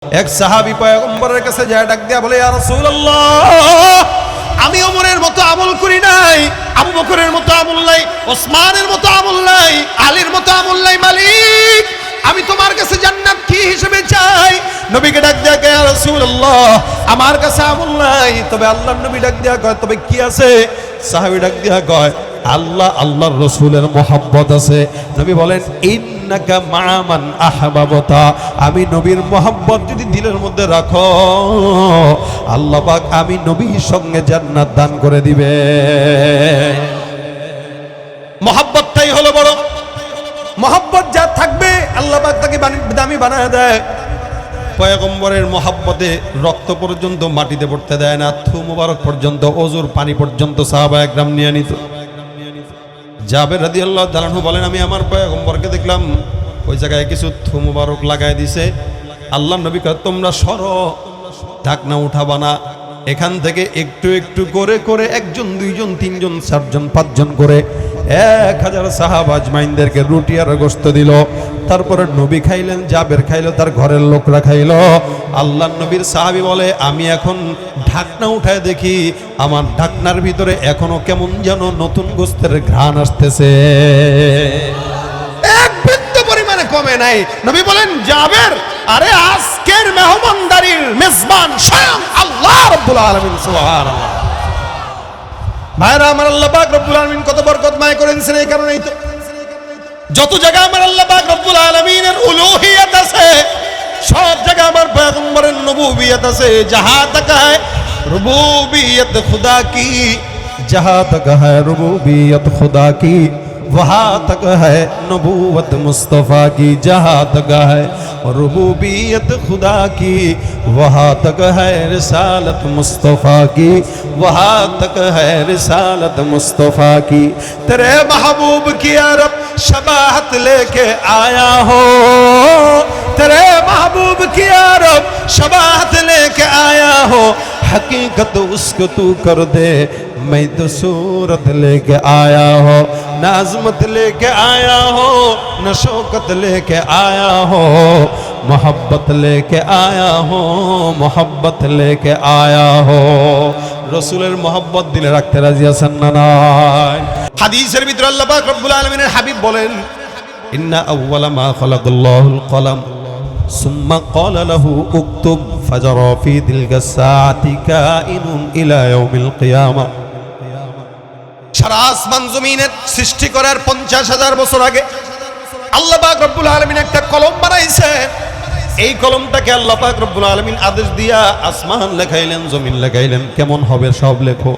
এক সাহাবী পয়গম্বরের কাছে যায় ডাক দিয়া বলে, ইয়া রাসূলুল্লাহ, আমি ওমরের মতো আমল করি নাই, আবু বকরের মতো আমল নাই, ওসমানের মতো আমল নাই, আলীর মতো আমল নাই, মালিক আমি তোমার কাছে জান্নাত কি হিসেবে চাই। নবীকে ডাক দিয়া কয়, ইয়া রাসূলুল্লাহ, আমার কাছে আমল নাই, তবে আল্লাহর নবী ডাক দিয়া কয়, তবে কি আছে? সাহাবী ডাক দিয়া কয়, আল্লাহর রাসূলের মহব্বত আছে। নবী বলেন, ইন্নাকা মা'মান আহবাবতা, আমি নবীর মহব্বত যদি দিলের মধ্যে রাখো, আল্লাহ পাক আমি নবীর সঙ্গে জান্নাত দান করে দিবে। মহব্বতটাই হলো বড়। মহব্বত যা থাকবে আল্লাহ পাক তাকে দামি বানায় দেয়। পয়গম্বরের মহব্বতে রক্ত পর্যন্ত মাটিতে পড়তে দেয় না, থু মুবারক পর্যন্ত, ওজুর পানি পর্যন্ত সাহাবায়ে কেরাম নিয়ে নিত। জাবের রাদিয়াল্লাহু তাআলা আনহু বলেন, আমি আমার পয়গম্বরকে দেখলাম ওই জায়গায় কিছু থু মুবারক লাগায় দিছে। আল্লাহর নবী কয়, তোমরা সরো, ঢাকনা উঠাবা না, এখান থেকে একটু একটু করে করে একজন, দুইজন, তিনজন, চারজন, পাঁচজন করে 1000 সাহাবা আজমাইনদেরকে রুটি আর গোশত দিল। তারপরে নবী খাইলেন, জাবের খাইলো, তার ঘরের লোকরা খাইলো। আল্লাহর নবীর সাহাবী বলে, আমি এখন ঢাকনা উঠায় দেখি আমার ঢাকনার ভিতরে এখনো কেমন যেন নতুন গোশতের ঘ্রাণ আসতেছে, এক বিন্দু পরিমাণে কমে নাই। নবী বলেন, জাবের, আরে আজকের মেহমানদারির মেজবান স্বয়ং আল্লাহ রাব্বুল আলামিন। সুবহানাল্লাহ। ভাইরা আমার, আল্লাহ পাক রব্বুল আলামিন কত বরকতময় করে দিয়েছেন। এই কারণেই তো যত জায়গা আমার আল্লাহ পাক রব্বুল আলামিনের উলুহিয়ত আছে, সব জায়গা আমার পয়গম্বরের নবুবিয়ত আছে। जहां तक है रुबूबियत खुदा की, जहां तक है रुबूबियत खुदा की, वहां तक है नबूवत मुस्तफ़ा की। जहां तक है रुबूबियत खुदा की, वहां तक है रिसालत मुस्तफ़ा की, वहां तक है रिसालत मुस्तफ़ा की। तेरे महबूब की अरब शबाहत लेके आया हो, तेरे महबूब की अरब शबाहत लेके आया हो, हकीकत उसको तू कर दे, मैं तो सूरत लेके आया हो, न अज़मत लेके आया हो, न शौकत लेके आया हो, मोहब्बत लेके आया हो, मोहब्बत लेके आया हो। रसूलेर मोहब्बत दिले राखते राजी आছেন না নাই? হাদিসের ভিতরে আল্লাহ পাক রব্বুল আলামিনের হাবিব বলেন, ইন্না আউওয়ালা মা খালাকাল্লাহুল কলাম সুম্মা ক্বালা লাহু উকতুব ফাজারা ফি তিলকা সাআতি কাইনুন ইলা ইয়াউমিল কিয়ামা। সারা আসমান জমিনের সৃষ্টি করার 50,000 বছর আগে আল্লাহ পাক রব্বুল আলামিন একটা কলম বানাইছেন। এই কলমটাকে আল্লাহ পাক রব্বুল আলামিন আদেশ দিয়া আসমান লেখাইলেন, জমিন লেখাইলেন, কেমন হবে সব লেখো।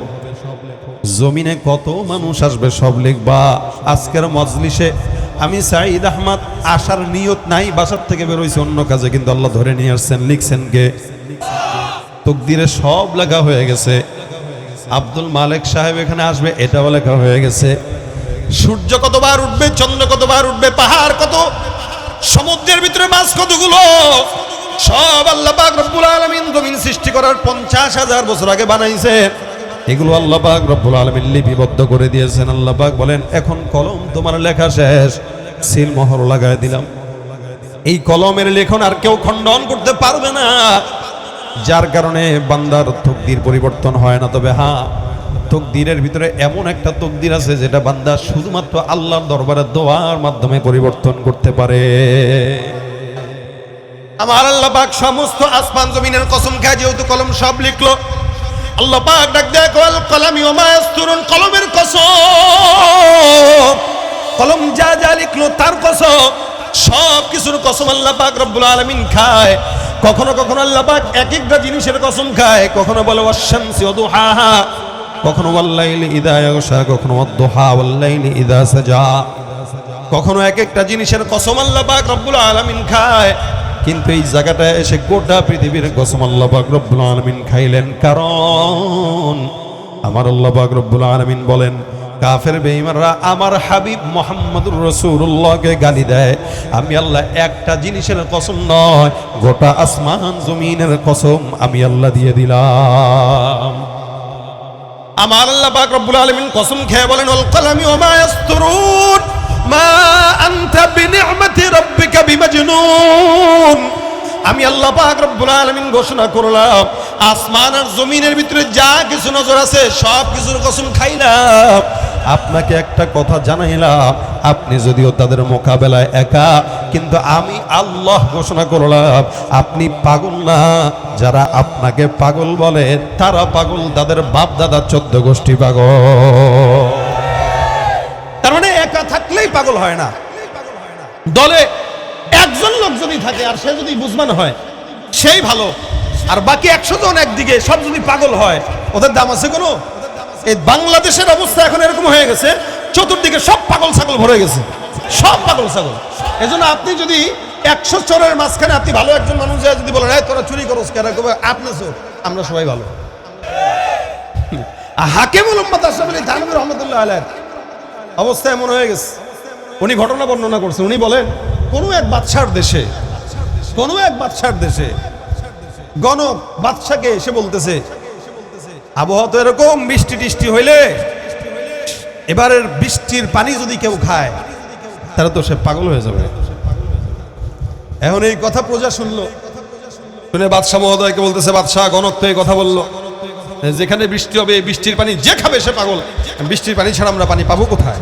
জমিনে কত মানুষ আসবে সব লিখবা। আজকের মজলিসে আমি সাঈদ আহমদ আসার নিয়ত নাই, বাসার থেকে বের হইছে অন্য কাজে, কিন্তু আল্লাহ ধরে নিয়ে আসছেন। লিখছেন কে? তকদিরে সব লেখা হয়ে গেছে। আব্দুল মালিক সাহেব এখানে আসবে, এটাও লেখা হয়ে গেছে। সূর্য কতবার উঠবে, চন্দ্র কতবার উঠবে, পাহাড় কত, সমুদ্রের ভিতরে মাছ কতগুলো, সব আল্লাহ পাক রব্বুল আলামিন জমিন সৃষ্টি করার 50,000 বছর আগে বানাইছে। এগুলো আল্লাহ পাক রব্বুল আলামিন লিপিবদ্ধ করে দিয়েছেন। আল্লাহ পাক বলেন, এখন কলম তোমার লেখা শেষ, সিল মোহর লাগায় দিলাম। এই কলমের লেখন আর কেউ খণ্ডন করতে পারবে না, যার কারণে বান্দার তকদির পরিবর্তন হয় না। তবে হ্যাঁ, তকদিরের ভিতরে এমন একটা তকদির আছে যেটা বান্দা শুধুমাত্র আল্লাহর দরবারে দোয়ার মাধ্যমে পরিবর্তন করতে পারে। আমার আল্লাহ পাক সমস্ত আসমান জমিনের কসম খায়, যেহেতু কলম সব লিখলো, আল্লাহ পাক ডাক দেয়, কল কলামি ওয়া মা ইয়াসতুরুন, কলমের কসম, কলম যা যা লিখলো তার কসম, সব কিছুর কসম আল্লাহ পাক রব্বুল আলামিন খায়। কখনো কখনো আল্লাহ পাক এক একটা জিনিসের কসম খায়। কখনো বলে ওয়াশ-শামসি ওয়া দুহাহা, কখনো ওয়াল-লাইলি ইযা ইয়াগশা, কখনো ওয়াদ-দুহা ওয়াল-লাইলি ইযা সাজা। কখনো এক একটা জিনিসের কসম আল্লাহ পাক রব্বুল আলামিন খায়। কিন্তু এই জায়গাটায় এসে গোটা পৃথিবীর কসম আল্লাহ পাক রব্বুল আলামিন খাইলেন। কারণ আমার আল্লাহ পাক রব্বুল আলামিন বলেন, কাফের বেঈমানরা আমার হাবিব মুহাম্মদুর রাসূলুল্লাহকে গালি দেয়, আমি আল্লাহ একটা জিনিসের কসম নয়, গোটা আসমান জমিনের কসম আমি আল্লাহ দিয়ে দিলাম। আমার আল্লাহ পাক রব্বুল আলামিন কসম খেয়ে বলেন, ওয়াল কলামি ওয়া মা ইয়াসতুরুন, মা আনতা বিনি'মাতি রাব্বিকা বিমাজনুন, আমি আল্লাহ পাক রব্বুল আলামিন ঘোষণা করলাম, আসমান আর জমিনের ভিতরে যা কিছু নজর আছে সব কিছুর কসম খাইলাম, আপনাকে একটা কথা জানাইলাম, আপনি যদিও তাদের মোকাবেলায় একা, কিন্তু আমি আল্লাহ ঘোষণা করলাম আপনি পাগল না। যারা আপনাকে পাগল বলে তারা পাগল, তাদের বাপ দাদা 14 গোষ্ঠী পাগল। তার মানে একা থাকলেই পাগল হয় না, দলে একজন লোক যদি থাকে আর সে যদি বুঝমান হয় সেই ভালো, আর বাকি 100 জন একদিকে সব যদি পাগল হয় ওদের দাম আছে কোনো? এই বাংলাদেশের অবস্থা এখন এরকম হয়ে গেছে, চতুর্দিকে সব পাগল ছাগল ভরে গেছে, সব পাগল ছাগল। এজন্য আপনি যদি 100 চোরের মাঝখানে আপনি ভালো একজন মানুষ যায় যদি বলেন এই তোরা চুরি করস কেন, আপনি চোর, আমরা সবাই ভালো। হাকিমুল উম্মাত আশরাফ আলী থানভী রহমাতুল্লাহ আলাইহি অবস্থা এমন হয়ে গেছে, উনি ঘটনা বর্ণনা করছেন। উনি বলেন কোন এক বাদশার দেশে গণক বাদশাকে এসে বলতেছে, আবহাওয়া তো এরকম, বৃষ্টি টিষ্টি হইলে এবারের বৃষ্টির পানি যদি কেউ খায় তাহলে তো সে পাগল হয়ে যাবে। এখন এই কথা প্রজা শুনলো, শুনে বাদশাহ মহোদয়কে বলতেছে, বাদশাহ গণক তো এই কথা বললো, যেখানে বৃষ্টি হবে বৃষ্টির পানি যে খাবে সে পাগল, বৃষ্টির পানি ছাড়া আমরা পানি পাবো কোথায়,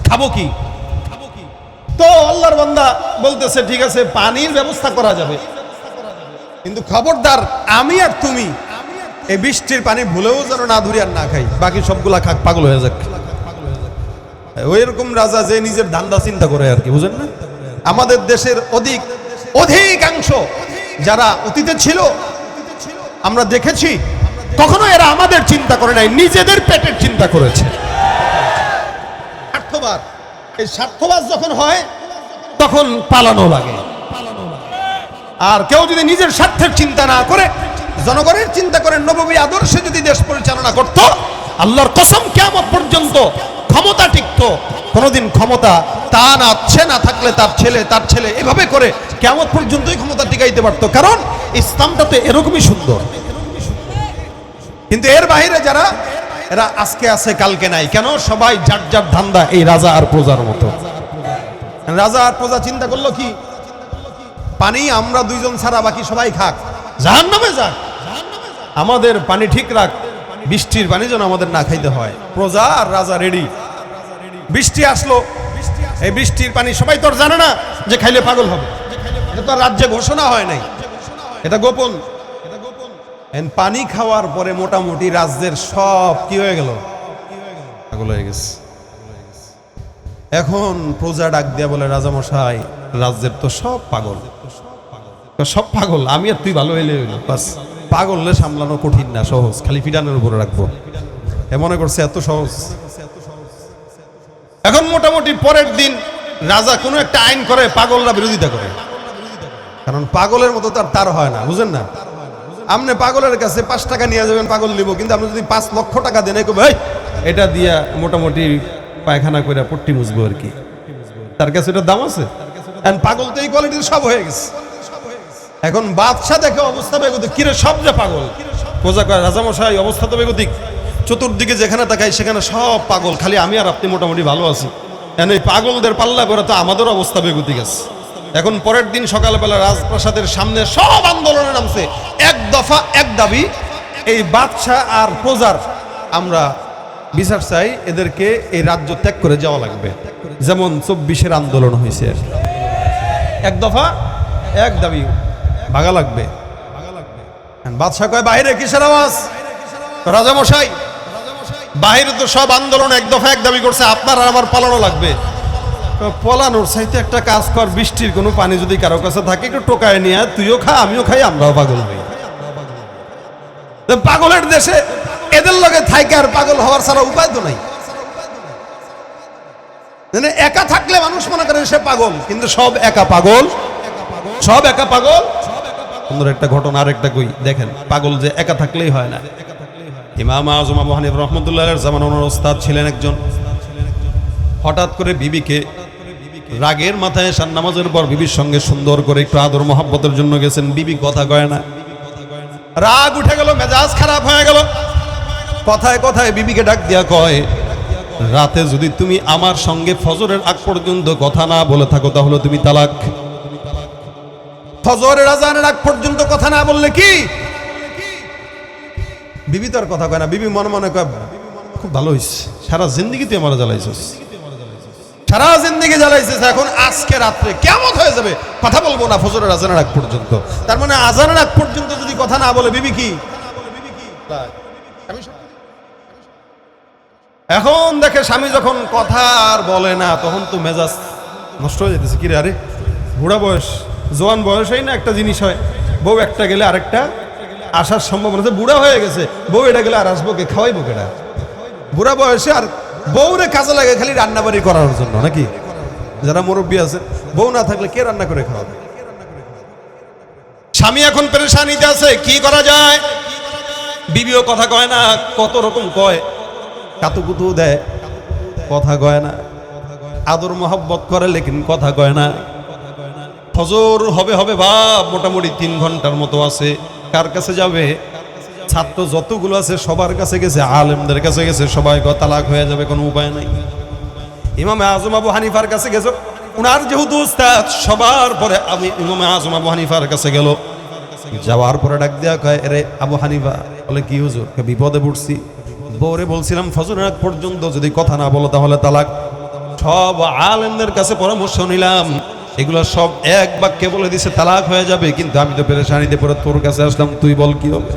খাবো কি? তো আল্লাহর বান্দা বলতেছে ঠিক আছে পানির ব্যবস্থা করা যাবে, কিন্তু খবরদার আমি আর তুমি এই বৃষ্টির পানি ভুলেও যেন না ধরি আর না খাই, বাকি সবগুলা খাক, পাগল হয়ে যাক। ওই রকম রাজা যে নিজের ধান্দা চিন্তা করে আর কি, বুঝেন না? আমাদের দেশের অধিকাংশ যারা অতীতে ছিল আমরা দেখেছি, কখনো এরা আমাদের চিন্তা করে নাই, নিজেদের পেটের চিন্তা করেছে। স্বার্থবাদ, এই স্বার্থবাদ যখন হয় তখন পালানো লাগে। আর কেউ যদি নিজের স্বার্থের চিন্তা না করে জনগণের চিন্তা করে নববী আদর্শে যদি দেশ পরিচালনা করত, আল্লাহর কসম কিয়ামত পর্যন্ত ক্ষমতা টিকতো। কোনোদিন ক্ষমতা তা না থাকলে তার ছেলে এভাবে করে কিয়ামত পর্যন্তই ক্ষমতা টিকাইতে পারতো, কারণ ইসলামটা তো এরকমই সুন্দর। কিন্তু এর বাইরে যারা, এরা আজকে আছে কালকে নাই, কেন? সবাই যার যার ধান্দা এই রাজা আর প্রজার মতো। রাজা আর প্রজা চিন্তা করলো কি, পানি আমরা দুইজন ছাড়া বাকি সবাই খাক, জাহান্নামে যাক, আমাদের পানি ঠিক রাখ, বৃষ্টির পানি যেন আমাদের না খাইতে হয়। প্রজা আর রাজা রেডি। বৃষ্টি আসলো, এই বৃষ্টির পানি সবাই তোর জানে না যে খাইলে পাগল হবে, এটা তো রাজ্যে ঘোষণা হয় নাই, এটা গোপন। পানি খাওয়ার পরে মোটামুটি রাজ্যের সব কি হয়ে গেল, পাগল হয়ে গেছে। এখন প্রজা ডাক দিয়া বলে, রাজা মশাই রাজ্যের তো সব পাগল, সব পাগল, আমি আর তুই ভালো হইলে হইল, বাস। পাগললে সামলানো কঠিন না, সহজ, খালি ফিডানোর উপরে রাখবো, এ মনে করছে এত সহজ। এখন মোটামুটি পরের দিন রাজা কোনো একটা আইন করে, পাগলরা বিরোধিতা করে, কারণ পাগলের মতো তার হয় না, বুঝেন না? আপনি পাগলের কাছে 5 টাকা নিয়ে যাবেন, পাগল নিব, কিন্তু আপনি যদি 5 লক্ষ টাকা দেন, ভাই এটা দিয়া মোটামুটি পায়খানা করে পট্টি মুছবো আর কি, তার কাছে এটার দাম আছে। পাগল তো এই কোয়ালিটির সব হয়ে গেছে। এখন বাদশাহ দেখে অবস্থা বেগতিক, কিরে সব যে পাগল। প্রজা কয়, রাজামশাই অবস্থা তো বেগতিক, চতুর্দিকে যেখানে তাকাই সেখানে সব পাগল, খালি আমি আর আপনি মোটামুটি ভালো আছি। এই পাগলদের পাল্লা করে তো আমাদেরও অবস্থা বেগতিক আছে। এখন পরের দিন সকালবেলা রাজপ্রাসাদের সামনে সব আন্দোলনে নামছে, এক দফা এক দাবি, এই বাদশাহ আর প্রজার আমরা বিচার চাই, এদেরকে এই রাজ্য ত্যাগ করে যাওয়া লাগবে, যেমন 24-এর আন্দোলন হয়েছে। এক দফা এক দাবি, ভাগা লাগবে। বাদশাহ কয়, বাইরে কিসের আওয়াজ? রাজামশাই বাইরে তো সব আন্দোলন এক দফা এক দাবি করছে, আপনার আর আমার পালানো লাগবে। পলানোর চাইতে একটা কাজ কর, বৃষ্টির কোনো পানি যদি কারো কাছে থাকে একটু টোকায় নিয়ে তুইও খা, আমিও খাই, আমরাও পাগল হই। পাগলের দেশে এদের লগে থাইকে আর পাগল হওয়ার ছাড়া উপায় তো নাই। একা থাকলে মানুষ মনে করে সে পাগল, কিন্তু সব একা পাগল, সব একা পাগল। সুন্দর একটা ঘটনা আরেকটা কই, দেখেন পাগল যে একা থাকলেই হয় না। ইমাম আযম আবু হানিফা রাহমাতুল্লাহির জামানার ওনার ওস্তাদ ছিলেন একজন, হঠাৎ করে বিবিকে রাগের মাথায় এশার নামাজের পর বিবির সঙ্গে সুন্দর করে একটু আদর মহব্বতের জন্য গেছেন, বিবি কথা কয় না, রাগ উঠে গেল, মেজাজ খারাপ হয়ে গেল। কথায় কথায় বিবিকে ডাক দিয়া কয়, রাতে যদি তুমি আমার সঙ্গে ফজরের আগ পর্যন্ত কথা না বলে থাকো তাহলে তুমি তালাক। ফজরের আজানের আগ পর্যন্ত কথা না বললে কি বিবি তার কথা কয় না, বিবি মনে মনে কয় খুব ভালো হইছে, সারা জিন্দেগি তুই আমার জ্বালাইছিস, সারা জিন্দেগি জ্বালাইছিস, এখন আজকে রাত্রে কিয়ামত হয়ে যাবে, কথা বলবো না ফজরের আজানের আগ পর্যন্ত। তার মানে আজানের আগ পর্যন্ত যদি কথা না বলে বিবি কি? এখন দেখে স্বামী যখন কথা আর বলে না, তখন তো মেজাজ নষ্ট হয়ে যেতেছে। কিরে আরে বুড়া বয়স, জোয়ান বয়সেই না একটা জিনিস হয়, বউ একটা গেলে আরেকটা আসার সম্ভাবনা আছে। বুড়া হয়ে গেছে, বউ এটা গেলে আর আসবো কে, খাওয়াইবো কেটা? বুড়া বয়সে আর বউরে কাজে লাগে খালি রান্না বাড়ি করার জন্য নাকি? যারা মুরব্বী আছে, বউ না থাকলে কে রান্না করে খাওয়াবে? স্বামী এখন পেরেশানিতে আছে, কি করা যায়? বিবিও কথা কয় না, কত রকম কয়, কাতুকুতু দেয়, কথা কয় না, আদর মোহাব্বত করে লেকিন কথা কয় না। ফজর হবে হবে ভাব, মোটামুটি 3 ঘন্টার মতো আছে। কার কাছে যাবে? ছাত্র যতগুলো আছে সবার কাছে গেছে, আলেমদের কাছে গেছে, সবাই তালাক হয়ে যাবে, কোনো উপায় নাই। ইমামে আজম আবু হানিফার কাছে গেছে, উনার যেহেতু উস্তাদ, সবার পরে আমি ইমামে আজম আবু হানিফার কাছে গেল। যাওয়ার পরে ডাক দেওয়া কয়, রে আবু হানিফা। বলে কি হুজুর? বিপদে পড়ছি, বউরে বলছিলাম ফজরের আগ পর্যন্ত যদি কথা না বলো তাহলে তালাক। সব আলেমদের কাছে পরামর্শ নিলাম, এগুলো সব এক বাক্যে বলে দিছে তালাক হয়ে যাবে, কিন্তু আমি তো পেরেশানিতে পরে তোর কাছে আসলাম, তুই বল কি হবে?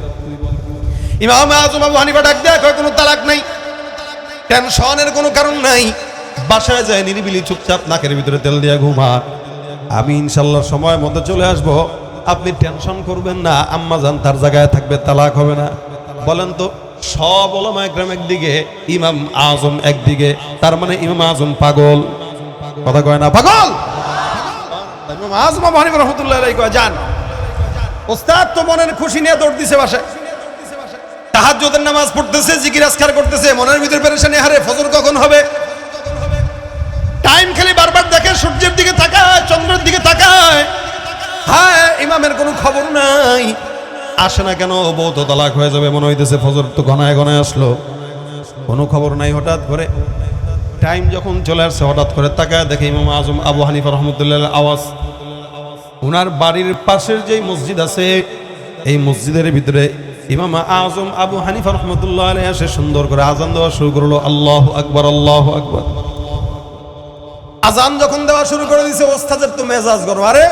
ইমাম আজম আবু হানিফা ডাক দেয়া কয়, কোনো তালাক নাই, টেনশনের কোনো কারণ নাই, বাসায় যায় নিরিবিলি চুপচাপ নাকের ভিতরে তেল দিয়া ঘুমা, আমি ইনশাল্লাহ সময় মতো চলে আসব, আপনি টেনশন করবেন না, আম্মা জান তার জায়গায় থাকবে, তালাক হবে না। বলেন তো, সব ওলামা একরাম একদিকে, ইমাম আজম একদিকে, তার মানে ইমাম আজম পাগল? কথা কয় না পাগল? ইমাম আজম আবু হানিফা রাহমাতুল্লাহি আলাইহি কয়, যান। ওস্তাদ তো মনের খুশি নিয়ে দৌড় দিছে বাসায়, তাহাজ্জুদের নামাজ পড়তেছে, জিকির আজকার করতেছে, মনের ভিতরে পেরেশানি, হারে ফজর কখন হবে? টাইম খালি বারবার দেখে, সূর্যের দিকে তাকায়, চন্দ্রের দিকে তাকায়, হ্যাঁ ইমামের কোনো খবর নাই। আসে না কেন? বউ তো তালাক হয়ে যাবে মনে হইতেছে, ফজর তো ঘনায় ঘনায় আসলো, কোনো খবর নাই। হঠাৎ করে টাইম যখন চলে আসছে, হঠাৎ করে তাকায় দেখে ইমাম আজম আবু হানিফা রাহমাতুল্লাহ আওয়াজ। ওনার বাড়ির পাশের যেই মসজিদ আছে, এই মসজিদের ভিতরে ইমাম আজম আবু হানিফা রাহমাতুল্লাহ আলাইহি এসে সুন্দর করে আজান দেওয়া শুরু করলো, আল্লাহু আকবার, আল্লাহু আকবার। আজান যখন দেওয়া শুরু করে দিয়েছে, ওস্তাদের তো মেজাজ গরম। আরে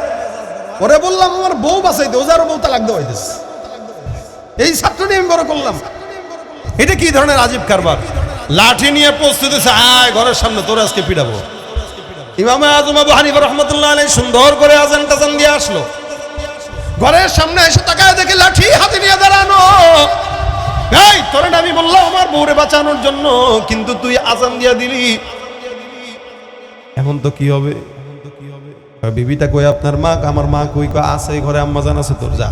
ওরে বললাম আমার বউ বাঁচাইতে, ওজারও বউ তালাক দেওয়া হইতেছে, এই ছাত্রটি আমি বড় করলাম, এটা কি ধরনের আজীব কারবার? লাঠি নিয়ে প্রস্তুত হয়েছে, আয় ঘরের সামনে, তোর আজকে পিটাবো। ইমাম আজম আবু হানিফা রাহমাতুল্লাহ আলাইহি সুন্দর করে আজান টাজান দিয়ে আসলো, ঘরের সামনে এসে তাকায় দেখে লাঠি হাতে নিয়ে দাঁড়ানো। এই তোরে আমি বললাম আমার বউরে বাঁচানোর জন্য, কিন্তু তুই আজান দিয়া দিলি, এখন তো কি হবে? বিবিটা কই আপনার মা? আমার মা কই? আছে ঘরে, আম্মা জান আছে, তোর যা।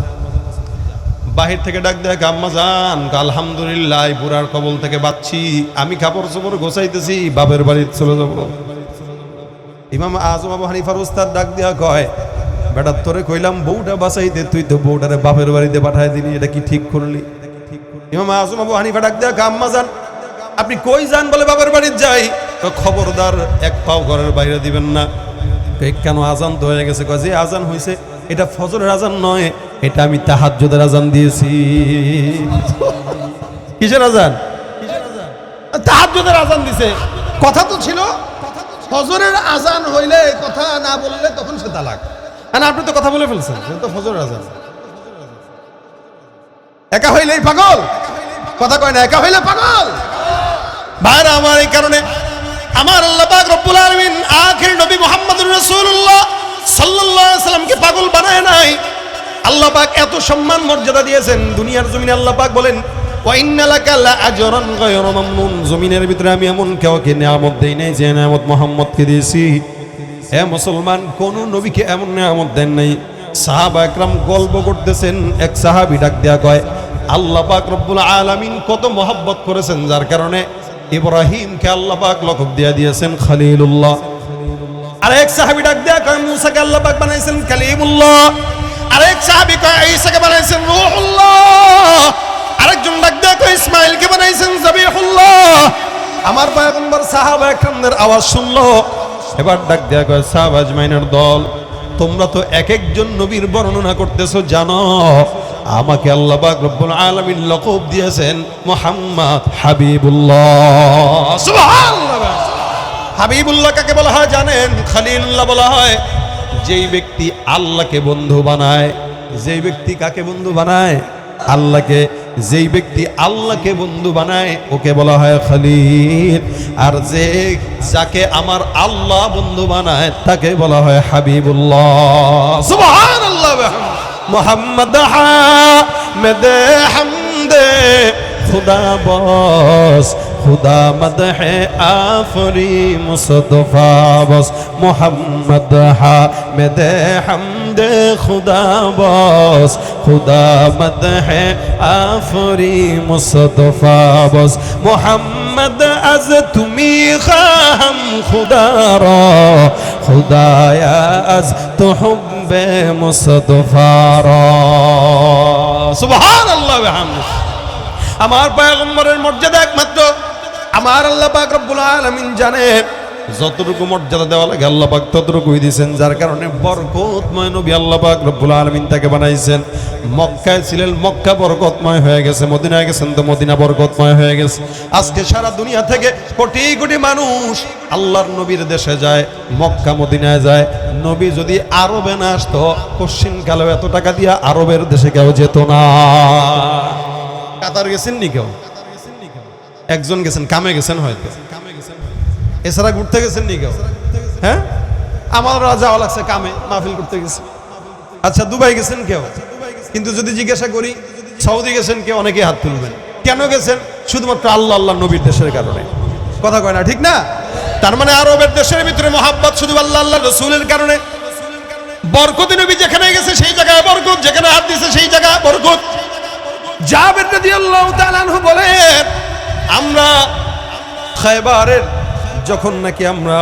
বাহির থেকে ডাক দেখ, আম্মা জান আলহামদুলিল্লাহ বুড়ার কবল থেকে বাঁচছি, আমি কাপড় চোপড় গোছাইতেছি, বাপের বাড়ি চলে যাব। ইমাম আজম আবু হানিফার উস্তাদ ডাক দিয়া কয়, বেটা তোরে কইলাম বউটা বাঁচাইতে, তুই তো বউটারে বাপের বাড়িতে পাঠায় দিলি, এটা কি ঠিক করলি? ইমাম আজম আবু হানিফা ডাক দেয়া, আম্মা জান আপনি কই যান? বলে বাপের বাড়ি যাই। খবরদার এক পাও ঘরের বাইরে দিবেন না। কেন? আজান তো হয়ে গেছে। কয় যে আজান হয়েছে এটা ফজরের আজান নয়, এটা আমি তাহাজ্জুদের আজান দিয়েছি। কিসের আজান? তাহাজ্জুদের আজান দিছে। কথা তো ছিল ফজরের আজান হইলে, কথা না বললে তখন সে তালাক। না আপনি তো কথা বলে ফেলছেন, তো ফজরের আজান। একা হইলেই পাগল, কথা কয় না, একা হইলে পাগল। ভাইরা আমার, এই কারণে আমার আল্লাহ পাক রব্বুল আলামিন আখির নবী মুহাম্মদুর রাসূলুল্লাহ সাল্লাল্লাহু আলাইহি সাল্লামকে পাগল বানায় নাই। আল্লাহ পাক এত সম্মান মর্যাদা দিয়েছেন দুনিয়ার জমিনে। আল্লাহ পাক বলেন, ওয়া ইন্না লাকা লাআজরান গায়রা মামনুন। জমিনের ভিতরে আমি এমন কাউকে নিয়ামত দেই নাই যে নিয়ামত মুহাম্মদকে দিয়েছি। এ মুসলমান, কোন নবীকে এমন নিয়ামত দেন নাই। সাহাবা একরাম গল্প করতেছেন, এক সাহাবী ডাক দেয়া কয়, আল্লাহ পাক রব্বুল আলামিন কত মহব্বত করেছেন, যার কারণে ইব্রাহিমকে আল্লাহ পাক লকব দিয়ে দিয়েছেন খলিলুল্লাহ। আরেক সাহাবী ডাক দেয়া কয়, মুসাকে আল্লাহ পাক বানাইছেন কালিমুল্লাহ। আরেক সাহাবী কয়, ঈসাকে বানাইছেন রূহুল্লাহ। আরেকজন ডাক দেয়া কয়, ইসমাঈলকে বানাইছেন যাবিহুল্লাহ। আমার পয়গম্বর সাহাবা একরামদের আওয়াজ শুনলো, এবার ডাক দেয়া কয়, সাহাবা আজমাইনের দল, তোমরা তো এক একজন নবীর বর্ণনা করতেছো, জানো আমাকে আল্লাহ পাক রব্বুল আলামিন লকব দিয়েছেন মুহাম্মদ হাবিবুল্লাহ। সুবহানাল্লাহ। হাবিবুল্লাহ কাকে বলা হয় জানেন? খলিলুল্লাহ বলা হয় যেই ব্যক্তি আল্লাহকে বন্ধু বানায়। যেই ব্যক্তি কাকে বন্ধু বানায়? আল্লাহকে। যেই ব্যক্তি আল্লাহকে বন্ধু বানায় ওকে বলা হয় খলিল। আর যাকে আমার আল্লাহ বন্ধু বানায় তাকে বলা হয় হাবিবুল্লাহ। সুবহানাল্লাহ। মুহাম্মদ হামিদে হামদে খুদা বস, খুদা মদহে আফরি মুস্তফা বস। মুহাম্মদ হামিদে হামদে খুদা বস, খুদা মদহে আফরি মুস্তফা বস। মুহাম্মদ আজ তুমি খাম খুদা রা, খুদায়া আজ তো হুব্বে মুস্তফা রা। সুবহানাল্লাহ ওয়া বিহামদিহি। আমার পয়গম্বরের মর্যাদা একমাত্র আমার আল্লাহ পাক রব্বুল আলামিন জানেন। যতটুকু মর্যাদা দেওয়া লাগে আল্লাহ পাক ততটুকুই দিয়েছেন, যার কারণে বরকতময় নবী আল্লাহ পাক রব্বুল আলামিন তাকে বানাইছেন। মক্কায় ছিলেন, মক্কা বরকতময় হয়ে গেছে। মদিনায় গেছেন তো মদিনা বরকতময় হয়ে গেছে। আজকে সারা দুনিয়া থেকে কোটি কোটি মানুষ আল্লাহর নবীর দেশে যায়, মক্কা মদিনায় যায়। নবী যদি আরবে না আসতো পশ্চিমকালেও এত টাকা দিয়া আরবের দেশে কেউ যেত না। কাতার গেছেন নি কেউ? একজন গেছেন, কামে গেছেন হয়তো, এছাড়া ঘুরতে গেছেন নি কেউ? হ্যাঁ, আমার যাওয়া লাগছে কামে, মাহফিল করতে গেছে। আচ্ছা, দুবাই গেছেন কেউ? কিন্তু যদি জিজ্ঞাসা করি সৌদি গেছেন কেউ, অনেকে হাত তুলবেন। কেন গেছেন? শুধুমাত্র আল্লাহ আল্লাহ নবীর দেশের কারণে। কথা কয় না, ঠিক না? তার মানে আরবের দেশের ভিতরে মহাব্বত শুধু আল্লাহ আল্লাহ রসুলের কারণে। বরকত নবী যেখানে গেছে সেই জায়গায় বরকত, যেখানে হাত দিয়েছে সেই জায়গায় বরকত। জাবের রাদিয়াল্লাহু তাআলা আনহু বলেন, আমরা খায়বারের যখন নাকি আমরা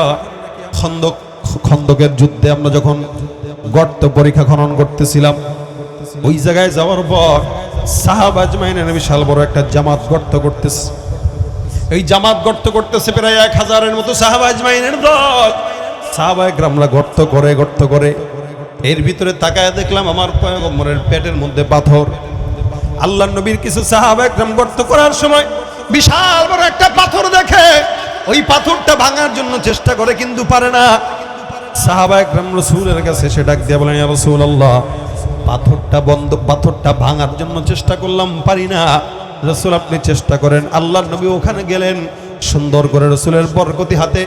খন্দকের যুদ্ধে আমরা যখন গর্ত পরীক্ষা খনন করতেছিলাম, ওই জায়গায় যাওয়ার পর সাহাবা আজমাইনের বিশাল বড় একটা জামাত গর্ত করতেছে। এই জামাত গর্ত করতেছে প্রায় 1000-এর মতো সাহাবা আজমাইনের দল। সাহাবায়ে কেরামরা গর্ত করে এর ভিতরে তাকায় দেখলাম আমার পয়গম্বরের পেটের মধ্যে পাথর। আল্লাহর নবীর কিছু সাহাবায়ে কেরাম গর্ত করার সময় বিশাল বড় একটা পাথর দেখে, ওই পাথরটা ভাঙার জন্য চেষ্টা করে কিন্তু পারে না। সাহাবায়ে কেরাম রাসূলের কাছে সে ডাক দিয়ে বলেন, ইয়া রাসূলুল্লাহ, পাথরটা ভাঙার জন্য চেষ্টা করলাম, পারি না। রাসূল আপনি চেষ্টা করেন। আল্লাহর নবী ওখানে গেলেন, সুন্দর করে রাসূলের বরকতি হাতে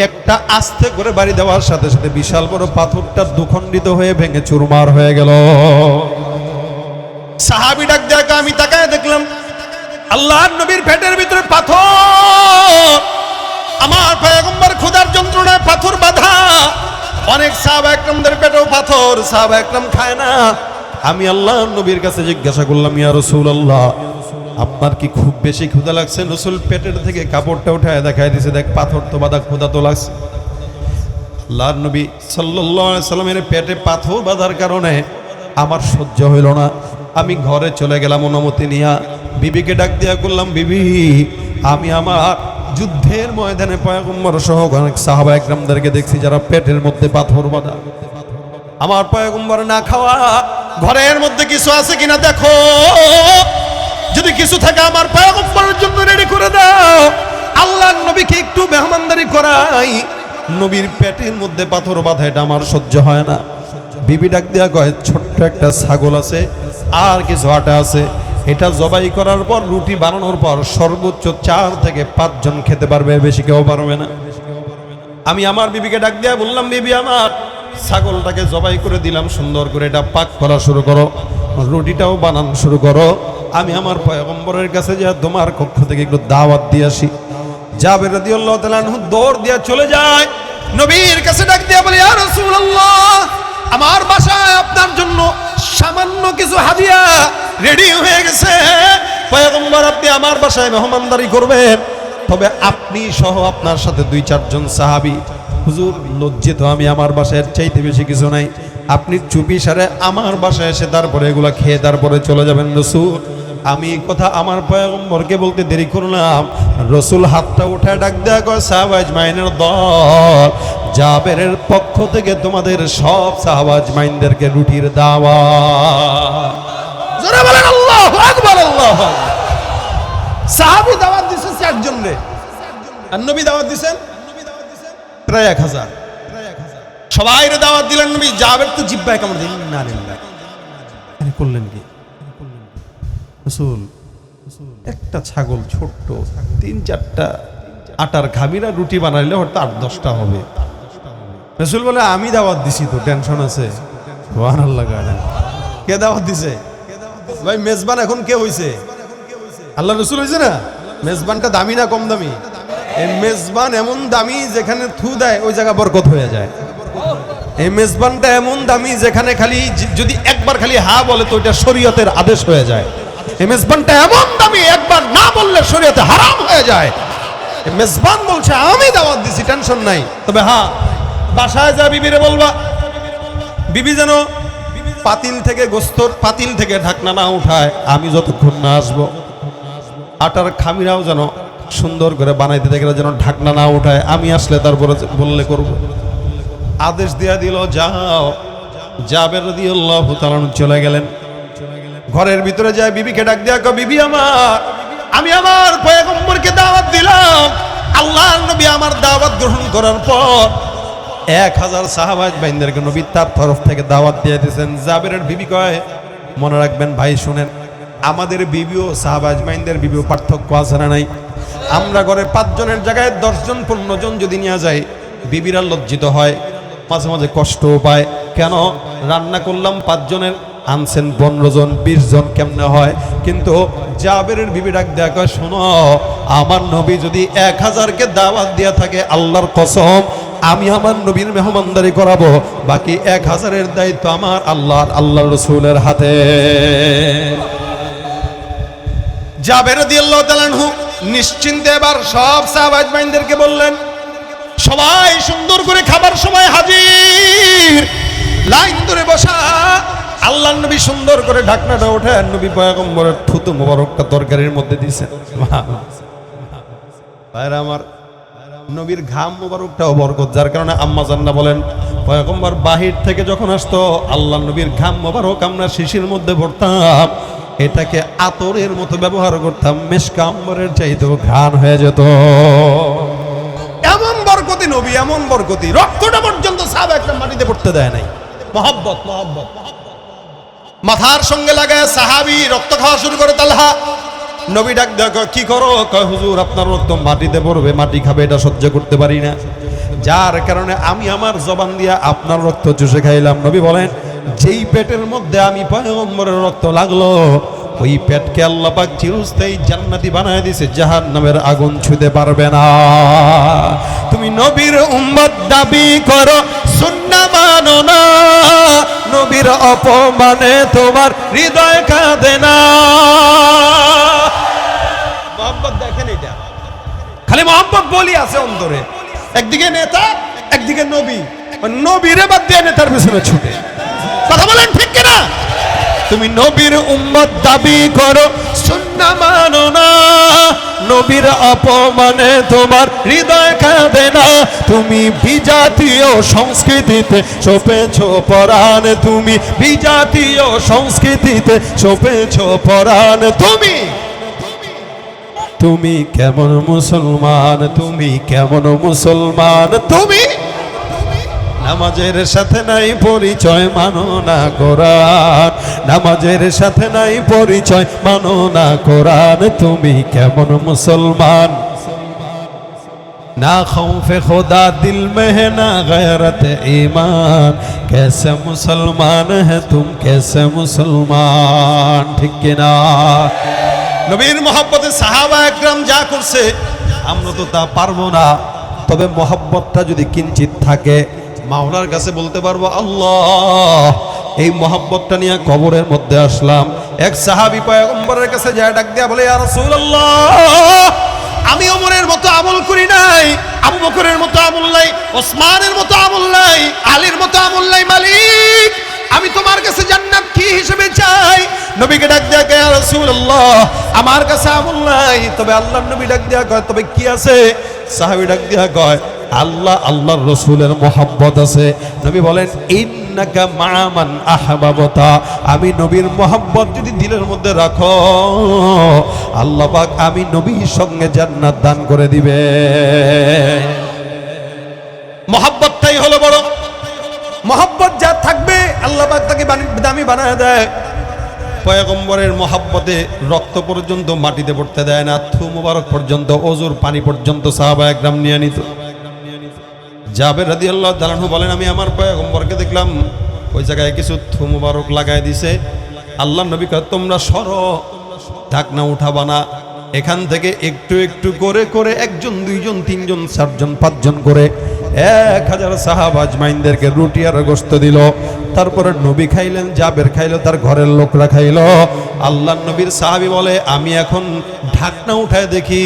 একটা আস্তে করে বাড়ি দেওয়ার সাথে সাথে বিশাল বড় পাথরটা দুখণ্ডিত হয়ে ভেঙে চুরমার হয়ে গেল। সাহাবী ডাক দিয়ে, আমি তাকায় দেখলাম আল্লাহর নবীর পেটের ভিতরে পাথর। আমার পয়গম্বর খোদার যন্ত্রণায় পাথর বাঁধা। অনেক সাহাবা একরামদের পেটেও পাথর, সাহাবা একরাম খায় না। আমি আল্লাহর নবীর কাছে জিজ্ঞাসা করলাম, ইয়া রাসূলুল্লাহ, আপনার কি খুব বেশি ক্ষুধা লাগছে? রাসূল পেটের থেকে কাপড়টা উঠায় দেখায় দিয়েছে, দেখ পাথর তো বাঁধা, ক্ষুধা তো লাগছে। আল্লাহর নবী সাল্লাল্লাহু আলাইহি সাল্লামের পেটে পাথর বাঁধার কারণে আমার সহ্য হইল না। আমি ঘরে চলে গেলাম অনুমতি নিয়া। বিবিকে ডাক দিয়া করলাম, বিবি, আমি আমার যুদ্ধের ময়দানে পয়গম্বর সহ অনেক সাহাবা একরামদেরকে দেখছি যারা পেটের মধ্যে পাথর বাঁধা। আমার পয়গম্বর না খাওয়া, ঘরের মধ্যে কিছু আছে কিনা দেখো, যদি কিছু থাকে আমার পয়গম্বরের জন্য রেডি করে দাও। আল্লাহর নবীকে একটু মেহমানদারি করাই, নবীর পেটের মধ্যে পাথর বাঁধা, এটা আমার সহ্য হয় না। বিবি ডাক দিয়া কয়, ছোট্ট একটা ছাগল আছে আর কিছু আটা আছে, এটা জবাই করার পর রুটি বানানোর পর সর্বোচ্চ 4 থেকে 5 জন খেতে পারবে, বেশি কেউ পারবে না। আমি আমার বিবিকে ডাক দিয়া বললাম, বিবি, আমার ছাগলটাকে জবাই করে দিলাম, সুন্দর করে এটা পাক করা শুরু করো, রুটিটাও বানানো শুরু করো। আমি আমার পয়গম্বরের কাছে যা তোমার কক্ষ থেকে একটু দাওয়াত দিয়ে আসি। জাবের রাদিয়াল্লাহু তাআলা আনহু দৌড় দিয়া চলে যায়, নবীর কাছে ডাক দিয়া বলে, ইয়া রাসূলুল্লাহ, আমার বাসায় আপনার জন্য সামান্য কিছু হাদিয়া রেডি হয়ে গেছে। পয়গম্বর, আপনি আমার বাসায় মেহমানদারি করবেন, তবে আপনি সহ আপনার সাথে 2-4 জন সাহাবী। হুজুর, লজ্জিত আমি, আমার বাসায় চাইতে বেশি কিছু নাই, আপনি চুপি সারে আমার বাসায় এসে তারপরে এগুলা খেয়ে তারপরে চলে যাবেন। রাসূল আমি এই কথা আমার পয়গম্বরকে বলতে দেরি করলাম, রসুল হাতটা উঠে ডাক দেয়া কয় সাহাবা আজমাইনের দল, জাবেরের পক্ষ থেকে তোমাদের সব সাহাবা আজমাইনদেরকে রুটির দাওয়াত। জোরে বলেন আল্লাহু আকবার, আল্লাহু আকবার। সাহাবী দাওয়াত দিয়েছেন 4 জন রে, আর নবী দাওয়াত দিয়েছেন প্রায় 1000। সবাই রে দাওয়াত দিলেন নবী। জাবের তো জিহ্বায় কামড় দিলেন, না লিল্লাহ করলেন কি রাসূল? একটা ছাগল ছোট্ট 3-4টা আটার খামিরা রুটি বানাইলে হয়তো 8-10টা হবে। রাসূল বলে আমি দাওয়াত দিছি, তো টেনশন আছে? সুবহানাল্লাহ। কে দাওয়াত দিছে ভাই? মেজবান এখন কে হইছে? আল্লাহ রাসূল হইছে না? মেজবানটা দামি না কম দামি? এই মেজবান এমন দামি যেখানে থু দেয় ওই জায়গা বরকত হয়ে যায়। এই মেজবানটা এমন দামি যেখানে খালি যদি একবার খালি হা বলে তো ওইটা শরীয়তের আদেশ হয়ে যায়। এই মেজবানটা এমন দামি একবার না বললে শরীয়তে হারাম হয়ে যায়। এই মেজবান বলছে আমি দাওয়াত দিছি, টেনশন নাই। তবে হ্যাঁ, বাসায় যা বিবিরে বলবা, বিবি যেন পাতিল থেকে গোস্তর পাতিল থেকে ঢাকনা না উঠায় আমি যতক্ষণ না আসবো। আটার খামিরাও যেন সুন্দর করে বানাইতে দেখলে যেন ঢাকনা না উঠায় আমি আসলে তারপরে বললে করব। আদেশ দিয়া দিল যাও। জাবের রাদিয়াল্লাহু তাআলা চলে গেলেন। ঘরের ভিতরে যায় বিবিকে ডাক দিয়া কয় বিবি আমার, আমি আমার পয়গম্বরকে দাওয়াত দিলাম। আল্লাহর নবী আমার দাওয়াত গ্রহণ করার পর 1000 সাহাবা আজমাইনদেরকে নবী তার তরফ থেকে দাওয়াত দিয়ে দিয়েছেন। জাবেরের বিবি কয় মনে রাখবেন ভাই, শুনেন, আমাদের বিবিও সাহাবা আজমাইনদের বিবিও পার্থক্য আছে না নাই? আমরা ঘরে 5 জনের জায়গায় 10 জন 15 জন যদি নিয়ে যাই, বিবিরা লজ্জিত হয়, মাঝে মাঝে কষ্টও পায়। কেন রান্না করলাম 5 জনের, আনছেন 15 জন 20 জন, কেমনে হয়? কিন্তু জাবেরের বিবি ডাক দেয়া কয় শোনো, আমার নবী যদি 1000কে দাওয়াত দিয়া থাকে, আল্লাহর কসম আমি আমার নবীর মেহমানদারি করাবো। বাকি 1000-এর দায়িত্ব আমার আল্লাহ রসুলের হাতে। জাবের রাদিয়াল্লাহু তাআলা আনহু নিশ্চিন্তে এবার সব সাহাবা আজমাইনদেরকে বললেন, সবাই সুন্দর করে খাবার সময় হাজির, লাইন ধরে বসা। আল্লাহর নবী সুন্দর করে ঢাকনাটা ওঠে নবী পয়গম্বরের থুতু মোবারকটা তরকারির মধ্যে দিয়েছেন। ভাইরা আমার, নবীর ঘাম মোবারকটাও বরকত, যার কারণে আম্মা জান্নাহ বলেন পয়গম্বর বাহির থেকে যখন আসতো আল্লাহর নবীর ঘাম মোবারক আমরা শিশির মধ্যে ভরতাম, এটাকে আতরের মতো ব্যবহার করতাম, মেশকা আম্বরের চাইতেও ঘ্রাণ হয়ে যেত। এমন বরকতি নবী, এমন বরকতি, রক্তটা পর্যন্ত সাহাবা একদম মাটিতে পড়তে দেয় নাই। মহব্বত মাথার সঙ্গে লাগায় সাহাবী রক্ত খাওয়া শুরু করে। তালহা নবী ডাক দেখো কি করো? কয় হুজুর আপনার রক্ত মাটিতে পড়বে, মাটি খাবে, এটা সহ্য করতে পারি না, যার কারণে আমি আমার জবান দিয়া আপনার রক্ত চুষে খাইলাম। নবী বলেন যেই পেটের মধ্যে আমি পয়গম্বরের রক্ত লাগলো, ওই পেটকে আল্লাহ পাক চিরস্থায়ী জান্নাতি বানায় দিয়েছে, জাহান্নামের আগুন ছুঁতে পারবে না। তুমি নবীর উম্মত দাবি করো, সুন্নাহ মানো না, নবীর অপমানে তোমার হৃদয় কাঁদে না। মোহাম্মদ দেখেন, এটা খালি মোহাম্মদ বলি আছে অন্তরে। একদিকে নেতা, একদিকে নবী, নবীরে বাদ দিয়ে নেতার পিছনে ছুটে। কথা বলেন ঠিক কিনা? তুমি নবীর উম্মত দাবি করো, সুন্নাহ মানো না, নবীর অপমানে তোমার হৃদয় কাঁদে না। তুমি বিজাতীয় সংস্কৃতিতে সপেছো পরাণ, তুমি বিজাতীয় সংস্কৃতিতে সপেছো পরাণ। তুমি কেমন মুসলমান, তুমি কেমন মুসলমান? তুমি নামাজের সাথে নাই পরিচয়, মানো না কোরআন, নামাজের সাথে নাই পরিচয়, মানো না কোরআন। তুমি কেমন মুসলমান? না খৌফে খোদা দিল में है ना गैरत ईमान, कैसे मुसलमान है तुम, कैसे मुसलमान? ঠিক কিনা? নবীর মহব্বতে সাহাবা একরাম যা করছে আমরা তো তা পারবো না, তবে মহব্বতটা যদি কিঞ্চিত থাকে মাওলার কাছে বলতে পারবো আল্লাহ এই মহব্বতটা নিয়ে কবরের মধ্যে আসলাম। এক সাহাবী পয়গম্বরের কাছে যায় ডাক দিয়া বলে, ইয়া রাসূলুল্লাহ, আমি ওমরের মতো আমল করি নাই, আবু বকরের মতো আমল নাই, ওসমানের মতো আমল নাই, আলীর মতো আমল নাই, মালিক আমি তোমার কাছে জান্নাত কি হিসেবে চাই। নবীকে ডাক দেয়া কয়, ইয়া রাসূলুল্লাহ, আমার কাছে আমল নাই। তবে আল্লাহর নবী ডাক দেয়া কয়, তবে কি আছে? সাহাবী ডাক দেয়া কয়, আল্লাহ আল্লাহর রাসূলের মহব্বত আছে। নবী বলেন, ইন্নাকা মা'মান আহবাবতা, আমি নবীর মহব্বত যদি দিলের মধ্যে রাখো, আল্লাহ পাক আমি নবীর সঙ্গে জান্নাত দান করে দিবে। মহব্বতটাই হলো বড়। মহব্বত যা থাকবে আল্লাহ পাক তাকে দামি বানায় দেয়। পয়গম্বরের মহব্বতে রক্ত পর্যন্ত মাটিতে পড়তে দেয় না, থু মুবারক পর্যন্ত, ওজুর পানি পর্যন্ত সাহাবায়ে কেরাম নিয়ে নিত। জাবের রাদিয়াল্লাহু তাআলা আনহু বলেন, আমি আমার পয়গম্বরকে দেখলাম ওই জায়গায় কিছু থু মুবারক লাগায় দিছে। আল্লাহর নবী কয়, তোমরা সরো, ঢাকনা উঠাবা না। এখান থেকে একটু একটু করে করে একজন, দুইজন, তিনজন, চারজন, পাঁচজন করে 1000 সাহাবা আজমাইনদেরকে রুটি আর গোশত দিল। তারপরে নবী খাইলেন, জাবের খাইলো, তার ঘরের লোকরা খাইলো। আল্লাহর নবীর সাহাবী বলে, আমি এখন ঢাকনা উঠায় দেখি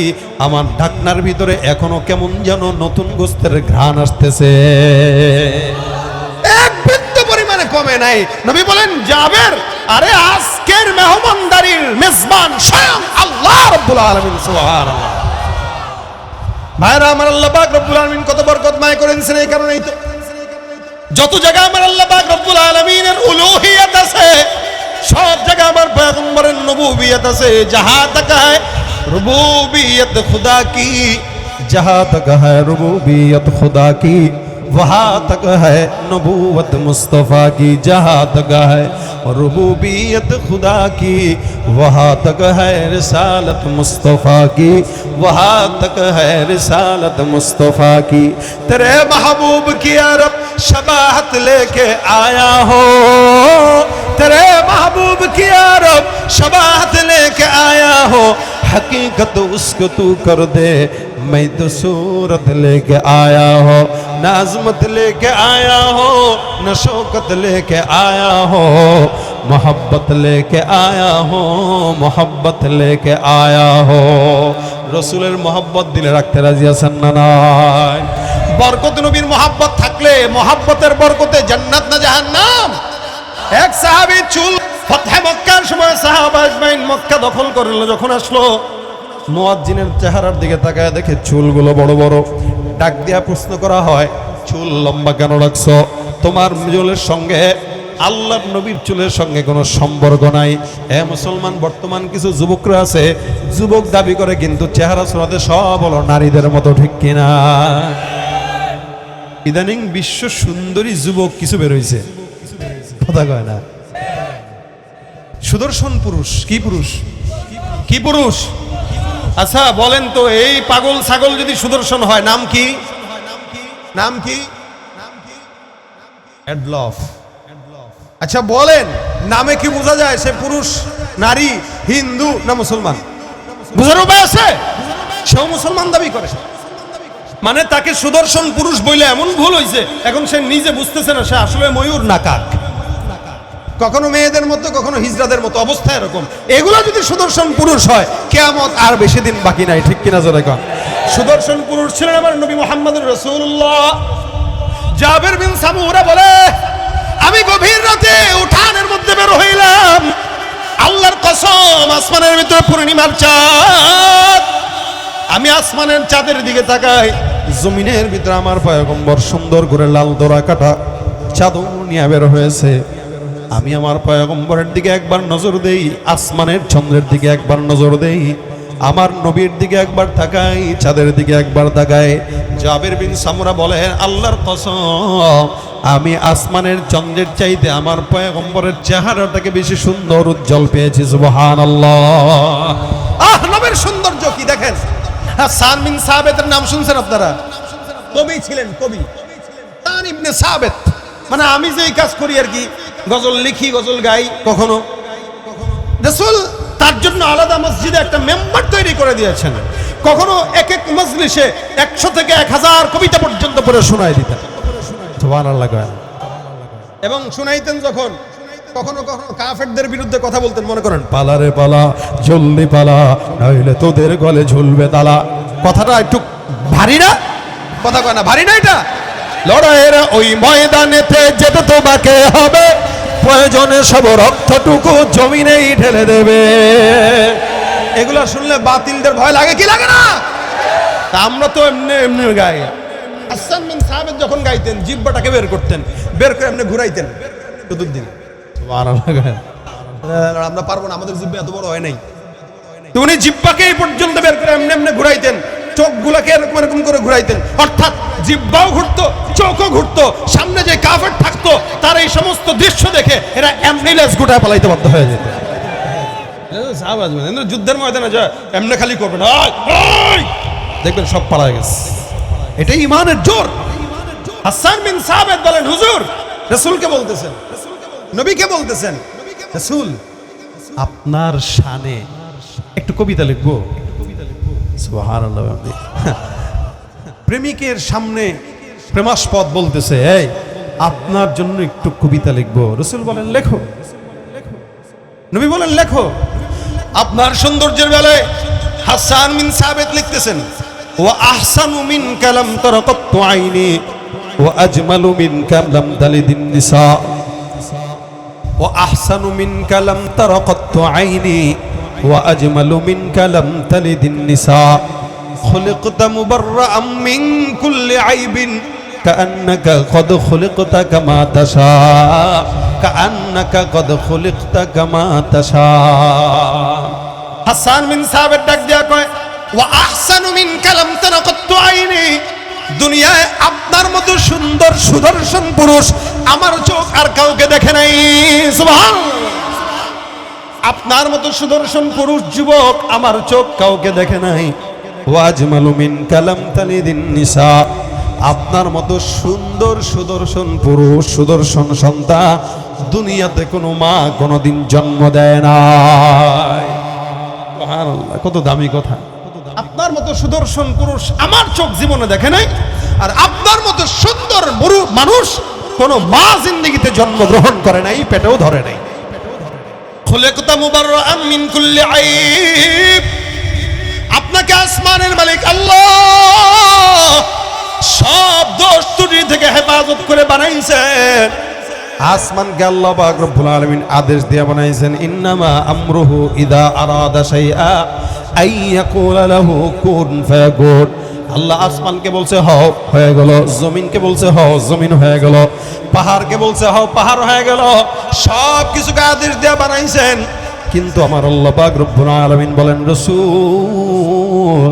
আমার ঢাকনার ভিতরে এখনো কেমন যেন নতুন গোশতের ঘ্রাণ আসতেছে, এক বিন্দু পরিমাণে কমে নাই। নবী বলেন, জাবের, আরে আজকের মেহমানদারির মেজবান স্বয়ং আল্লাহ রাব্বুল আলামিন। সুবহানাল্লাহ। ভাইরা আমার, আল্লাহ পাক রব্বুল আলামিন কত বরকতময় করেছেন। এই কারণেই তো যত জায়গায় আমার আল্লাহ পাক রব্বুল আলামিনের উলুহিয়ত আছে, সব জায়গায় আমার পয়গম্বরের নবুবিয়ত আছে। जहां तक है रुबूबियत खुदा की, जहां तक है रुबूबियत खुदा की, वहां तक है नबूवत मुस्तफ़ा की। जहां तक है रुबूबियत खुदा की, वहां तक है रिसालत मुस्तफ़ा की, वहां तक है रिसालत मुस्तफ़ा की। तेरे महबूब की अरब शबाहत लेके आया हो, तेरे महबूब की अरब शबाहत लेके आया हो। हकीकत उसको तू कर दे, मैं तो सूरत लेके आया हो। न अज़मत लेके आया हो, न शौकत लेके आया हो, मोहब्बत लेके आया हो, मोहब्बत लेके आया हो। रसूलेर मोहब्बत दिले राखते राजी आছেন না নাই? বরকত নবীর মোহাব্বত থাকলে, মোহাব্বতের বরকতে জান্নাত না জাহান্নাম। এক সাহাবী চুল ফতহে মক্কার সময় সাহাবা আজমাইন মক্কা দখল করলো, যখন আসলো মুয়াজ্জিনের চেহারার দিকে তাকায় দেখে চুলগুলো বড় বড়। ডাক দিয়া প্রশ্ন করা হয়, চুল লম্বা কেন রাখছো? তোমার চুলের সঙ্গে আল্লাহর নবীর চুলের সঙ্গে কোনো সম্পর্ক নাই। এ মুসলমান, বর্তমান কিছু যুবকরা আছে, যুবক দাবি করে কিন্তু চেহারা সুরাতে সব হলো নারীদের মতো, ঠিক কিনা? ইদানিং বিশ্ব সুন্দরী যুবক কিছু বের হইছে, কথা কয় না। সুদর্শন পুরুষ, কি পুরুষ, কি পুরুষ? আচ্ছা বলেন তো, এই পাগল ছাগল যদি সুদর্শন হয়, নাম কি? নাম কি? এডলফ। আচ্ছা বলেন, নামে কি বোঝা যায় সে পুরুষ, নারী, হিন্দু না মুসলমান? বোঝার উপায় আছে? সেও মুসলমান দাবি করে, মানে তাকে সুদর্শন পুরুষ বলে এমন ভুল হয়েছে, এখন সে নিজে বুঝতেছে না সে আসলে ময়ূর না কাক। কখনো মেয়েদের মতো, কখনো হিজড়াদের মতো অবস্থা এরকম। এগুলো যদি সুদর্শন পুরুষ হয়, কিয়ামত আর বেশি দিন বাকি নাই, ঠিক কিনা জোরে কন? সুদর্শন পুরুষ ছিলেন আমার নবী মুহাম্মদুর রাসূলুল্লাহ। জাবের বিন সামুরা বলে, আমি গভীর রাতে উঠানের মধ্যে বের হইলাম, আল্লাহর কসম আসমানের ভিতরে পূর্ণিমার চাঁদ। আমি আসমানের চাঁদের দিকে তাকাই, জমিনের ভিতরে আমার পয়গম্বর সুন্দর করে লাল দোরা কাটা চাদর নিয়ে বের হয়েছে। আমি আমার পয়গম্বরের দিকে একবার নজর দেই, আসমানের চন্দ্রের দিকে একবার নজর দেই, আমার নবীর দিকে একবার তাকাই, চাঁদের দিকে একবার তাকাই। জাবের বিন সামুরা বলেন, আল্লাহর কসম আমি আসমানের চন্দ্রের চাইতে আমার পয়গম্বরের চেহারাটাকে বেশি সুন্দর, উজ্জ্বল পেয়েছি। সুবহানাল্লাহ। আহ, নবীর সৌন্দর্য কি দেখেন। হাসান বিন সাবিতের নাম শুনছেন আপনারা? কবি ছিলেন, কবি হাসান ইবনে সাবিত। মানে আমি যে কাজ করি আর কি, গজল লিখি, গজল গাই, কখনো রাসূল তার জন্য আলাদা মসজিদে একটা মেম্বার তৈরি করে দিয়েছেন। কখনো এক এক মজলিসে 100 থেকে 1000 কবিতা পর্যন্ত পড়ে শোনায় দিতেন। সুবহানাল্লাহ। এবং শোনাইতেন যখন, কখনো কখনো কাফেরদের বিরুদ্ধে কথা বলতেন। মনে করেন, পালা রে পালা, জলদি পালা, নইলে তোদের গলে ঝুলবে তালা। কথাটা একটু ভারী না? কথা কয় না, ভারী না এটা? লড়াইয়ের ওই ময়দানেতে যেতে তোমাকে হবে, প্রয়োজনে সব রক্তটুকু জমিনেই ঢেলে দেবে। এগুলো শুনলে বাতিলদের ভয় লাগে কি লাগে না? তা আমরা তো এমনি এমনি গাই। হাসান বিন সাবিত যখন গাইতেন জিহ্বাটাকে বের করতেন, বের করে এমনি ঘুরাইতেন চতুর্দিকে। আমরা পারবো না, আমাদের জিহ্বা এত বড় হয় নাই। তো উনি জিহ্বাকে এই পর্যন্ত বের করে এমনি এমনি ঘুরাইতেন, চোখগুলোকে এরকম এরকম করে ঘুরাইতেন, অর্থাৎ জিহ্বাও ঘুরতো, চোখও ঘুরতো। সামনে যে কাফের থাকতো তার এই সমস্ত দৃশ্য দেখে এরা এমনি লেজ গুটায় পালাইতে বাধ্য হয়ে যেত। যুদ্ধের ময়দানে যায় এমনি খালি করবেন, দেখবেন সব পালা গেছে। এটাই ইমানের জোর। হাসান বিন সাবিত বলেন, হুজুর রাসূলকে বলতেছেন, নবীকে বলতেছেন, রাসূল আপনার শানে একটু কবিতা লিখবো। সুবহানাল্লাহ। প্রেমিকের সামনে প্রেমাস্পদ বলতেছে, এই আপনার জন্য একটু কবিতা লিখবো। রাসূল বলেন, লেখো। নবী বলেন, লেখো। আপনার সৌন্দর্যের বেলায় হাসান বিন সাবিত লিখতেছেন, ওয়া আহসানু মিনকা লাম তারা কাত্তু আইনি ওয়া আজমালু মিনকা লাম তালিদিন নিসা ওয়া আহসানু মিনকা লাম তারা কাত্তু আইনি ওয়া আজমালু মিনকা লাম তালিদিন নিসা খুলিকতা মুবাররাআম মিন কুল্লি আইবিন কাআন্নাকা কদ খুলিকতা কামা তাশা কাআন্নাকা কদ খুলিকতা কামা তাশা। হাসান বিন সাবিত ডাক দিয়া কয়, ওয়া আহসানু মিনকা লাম তারা কাত্তু আইনি, দুনিয়ায় আপনার মতো সুন্দর সুদর্শন পুরুষ আমার চোখ আর কাউকে দেখে নাই। সুবহানাল্লাহ। আপনার মতো সুদর্শন পুরুষ যুবক আমার চোখ কাউকে দেখে নাই। ওয়া আজমালু মিনকা লাম তালিদিন নিসা, আপনার মতো সুন্দর সুদর্শন পুরুষ, সুদর্শন সন্তান দুনিয়াতে কোনো মা কোনোদিন জন্ম দেয় নাই। সুবহানাল্লাহ, কত দামি কথা। আপনার মতো সুদর্শন পুরুষ আমার চোখ জীবনে দেখে নাই, আর আপনার মতো সুন্দর মানুষ কোন মা জিন্দেগিতে জন্মগ্রহণ করে নাই, পেটেও ধরে নাই। খুলিকতা মুবাররাআম মিন কুল্লি আইব, আপনাকে আসমানের মালিক আল্লাহ সব দোষ ত্রুটি থেকে হেফাজত করে বানাইছেন। আসমানকে আল্লাহ পাক রব্বুল আলামিন আদেশ দিয়ে বানাইছেন, ইন্নামা আমরুহু ইযা আরাদা শাইআ আইয়াকুলা লাহু কুন ফায়াকুন। আল্লাহ আসমানকে বলছে হও, হয়ে গেল। জমিনকে বলছে হও, জমিন হয়ে গেল। পাহাড়কে বলছে হও, পাহাড় হয়ে গেল। সব কিছুকে আদেশ দিয়ে বানাইছেন। কিন্তু আমার আল্লাহ পাক রব্বুল আলামিন বলেন, রাসূল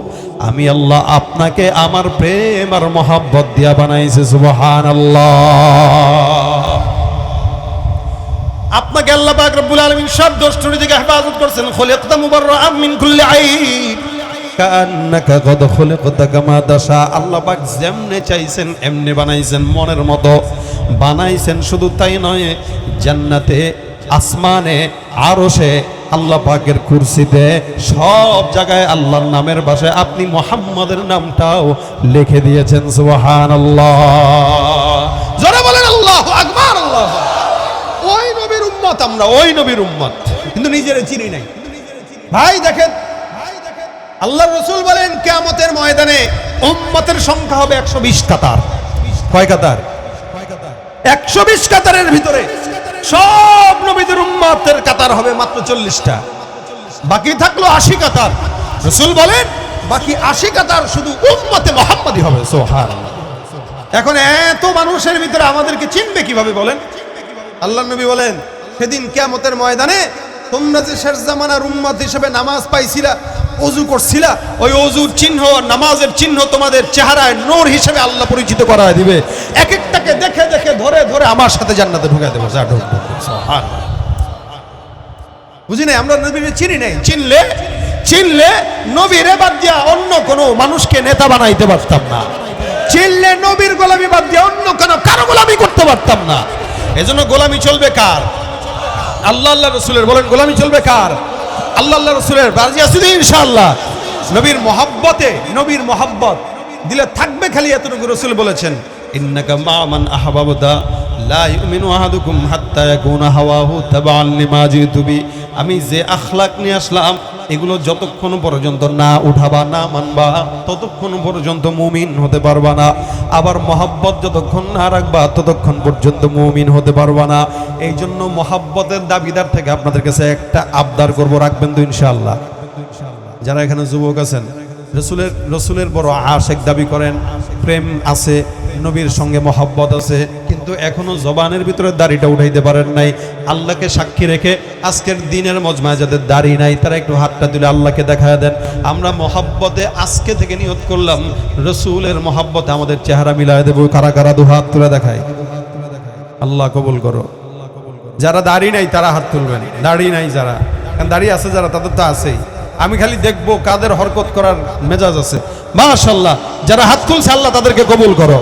আমি আল্লাহ আপনাকে আমার প্রেম আর মহব্বত দিয়া বানাইছে। সুবহানাল্লাহ। আপনাকে আল্লাহ পাক রব্বুল আলামিন সব দোষ ত্রুটি থেকে হেফাজত করছেন। খুলিকতা মুবাররাআম মিন কুল্লি আইব কাআন্নাকা কদ খুলিকতা কামা তাশা, আল্লাহ পাক যেমনে চাইছেন এমনি বানাইছেন, মনের মতো বানাইছেন। শুধু তাই নয়, জান্নাতে, আসমানে, আরশে, আল্লাহ পাকের কুরসিতে, সব জায়গায় আল্লাহর নামের ভাষায় আপনি মুহাম্মাদের নামটাও লিখে দিয়েছেন। সুবহানাল্লাহ। যারা বলেন আল্লাহু আকবার, আল্লাহ। ওই নবীর উম্মত আমরা, ওই নবীর উম্মত, কিন্তু নিজেরা চিনি নাই। ভাই দেখেন, আল্লাহর রাসূল বলেন কিয়ামতের ময়দানে উম্মতের সংখ্যা হবে 120 কাতার। কয় কাতার? 120 কাতারের ভিতরে সব নবীদের উম্মতের কাতার হবে মাত্র 40টা, বাকি থাকলো 80 কাতার। রাসূল বলেন বাকি 80 কাতার শুধু উম্মতে মুহাম্মাদি হবে। সুবহানাল্লাহ। এখন এত মানুষের ভিতরে আমাদেরকে চিনবে কিভাবে বলেন? আল্লাহর নবী বলেন, সেদিন কিয়ামতের ময়দানে তোমরা যে শেষ জামানার উম্মত হিসেবে নামাজ পাইছিলা, ওযু করছিলা, ওই ওযুর চিহ্ন, নামাজের চিহ্ন তোমাদের চেহারায় নূর হিসেবে আল্লাহ পরিচিত করায় দিবে। এক একটাকে দেখে দেখে ধরে ধরে আমার সাথে জান্নাতে ঢুকায় দেবো। যা ঢুকবো। সুবহানাল্লাহ। বুঝি নাই, আমরা নবীরে চিনি নাই। চিনলে নবীরে বাদ দিয়া অন্য কোনো মানুষকে নেতা বানাইতে পারতাম না। চিনলে নবীর গোলামি বাদ দিয়া অন্য কারো গোলামি করতে পারতাম না। এজন্য গোলামি চলবে কার? আল্লাহ আল্লাহ রাসূলের। বলেন গোলামি চলবে কার? আল্লাহ আল্লাহ রাসূলের। রাজি আছি ইনশাআল্লাহ। নবীর মহব্বতে, নবীর মহব্বত দিলে থাকবে খালি এতটুকু। রাসূল বলেছেন, ইন্নাকা মা'মান আহবাবতা লা ইউমিনু আহাদুকুম হাত্তা ইয়াকুনা হাওয়াহু তাবা'আন লিমা জিতু বি। আমি যে আখলাক নিয়ে আসলাম এগুলো যতক্ষণ পর্যন্ত না উঠাবা, না মানবা, ততক্ষণ পর্যন্ত মুমিন হতে পারবা না। আবার মহাব্বত যতক্ষণ না রাখবা ততক্ষণ পর্যন্ত মুমিন হতে পারবা না। এই জন্য মহাব্বতের দাবিদার থেকে আপনাদের কাছে একটা আবদার করব, রাখবেন তো ইনশাআল্লাহ? যারা এখানে যুবক আছেন, রসুলের বড় আশেক দাবি করেন, প্রেম আছে, নবীর সঙ্গে মহব্বত আছে, কিন্তু এখনো জবানের ভিতরে দাড়িটা উঠাইতে পারেন নাই। আল্লাহকে সাক্ষী রেখে আজকের দিনের মজমায় যাদের দাড়ি নাই তারা একটু হাতটা তুলে আল্লাহকে দেখায় দেন। আমরা মহব্বতে আজকে থেকে নিয়ত করলাম, রসুলের মহব্বতে আমাদের চেহারা মিলায় দেবো। কারা কারা দু হাত তুলে দেখায়? আল্লাহ কবুল করো। যারা দাড়ি নাই তারা হাত তুলবেন। দাড়ি নাই যারা, কারণ দাড়ি আছে যারা, তাদের তো আছেই। আমি খালি দেখবো কাদের হরকত করার মেজাজ আছে। মাশাআল্লাহ, যারা হাত তুলছে আল্লাহ তাদেরকে কবুল করো।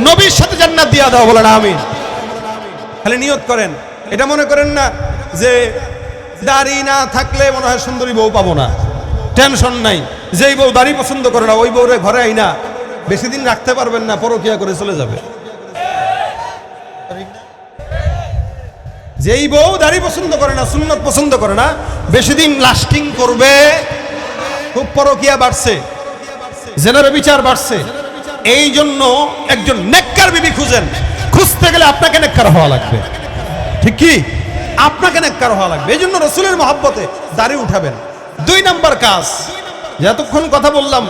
নবীর সাথে জান্নাত দিয়া দাও, বলেন আমিন। খালি নিয়ত করেন, এটা মনে করেন না যে দাড়ি না থাকলে মনে হয় সুন্দরী বউ পাবো না। টেনশন নাই, যেই বউ দাড়ি পছন্দ করে না ওই বউরে ঘরে আই না, বেশি দিন রাখতে পারবেন না, পরকিয়া করে চলে যাবে। যেই বউ দাড়ি পছন্দ করে না, সুন্নত পছন্দ করে না, বেশি দিন লাস্টিং করবে। খুব পরকিয়া বাড়ছে, জেনারে বিচার বাড়ছে। এই জন্য একজন নেককার বিবি খুঁজেন। খুঁজতে গেলে আপনাকে নেককার হওয়া লাগবে, ঠিক কি? আপনাকে নেককার হওয়া লাগবে। এই জন্য রসুলের মহব্বতে দাড়ি উঠাবেন। 2 নম্বর কাজ, যতক্ষণ কথা বললাম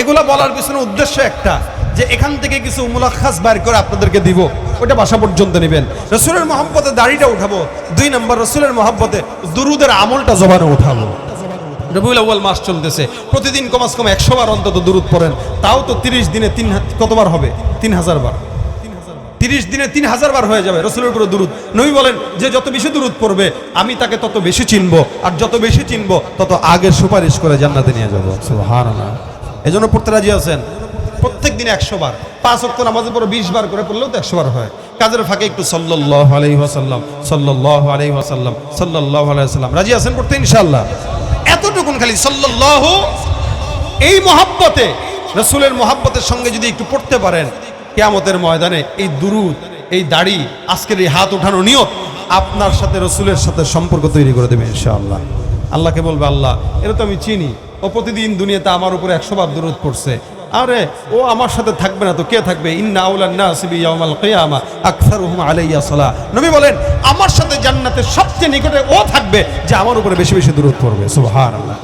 এগুলা বলার পিছনে উদ্দেশ্য একটা, যে এখান থেকে কিছু মুলাখাস বাইর করে আপনাদেরকে দিব, ওটা বাসা পর্যন্ত নেবেন। রসুলের মহব্বতে দাড়িটা উঠাবো। 2 নম্বর, রসুলের মহব্বতে দুরুদের আমলটা জবানে উঠাবো। রবিউল আউয়াল মাস চলতেছে, প্রতিদিন কমাস কম 100 বার অন্তত দুরুদ পড়েন। তাও তো 30 দিনে কতবার হবে? 3000 বার। 30 দিনে 3000 বার হয়ে যাবে রসুলের উপরে দুরুদ। নবী বলেন যে যত বেশি দুরুদ পড়বে আমি তাকে তত বেশি চিনবো, আর যত বেশি চিনবো তত আগের সুপারিশ করে জান্নাতে নিয়ে যাবো। সুবহানাল্লাহ। এই জন্য পড়তে রাজি আছেন? প্রত্যেক দিনে 100 বার, 5 ওয়াক্ত নামাজের পরে 20 বার করে পড়লেও তো 100 বার হয়। কাজের ফাঁকে একটু সাল্লাল্লাহু আলাইহি ওয়াসাল্লাম, সাল্লাল্লাহু আলাইহি ওয়াসাল্লাম, সাল্লাল্লাহু আলাইহি ওয়াসাল্লাম। রাজি আছেন পড়তে ইনশাআল্লাহ? এতটুকুন খালি সাল্লাল্লাহু, এই মহব্বতে, রসুলের মহব্বতের সঙ্গে যদি একটু পড়তে পারেন, কিয়ামতের ময়দানে এই দুরুদ, এই দাড়ি, আজকের এই হাত উঠানো নিয়ত আপনার সাথে রসুলের সাথে সম্পর্ক তৈরি করে দেবে ইনশাআল্লাহ। আল্লাহকে বলবে, আল্লাহ এরা তো আমি চিনি, ও প্রতিদিন দুনিয়াতে আমার উপরে 100 বার দুরুদ পড়ছে, আরে ও আমার সাথে থাকবে না তো কে থাকবে? ইন্না আউলান নাসি বিয়াউমাল কিয়ামা আকসারুহুম আলাইয়া সালাহ। নবী বলেন আমার সাথে জান্নাতের সবচেয়ে নিকটে ও থাকবে যে আমার উপরে বেশি বেশি দুরুদ পড়বে। সুবহানাল্লাহ।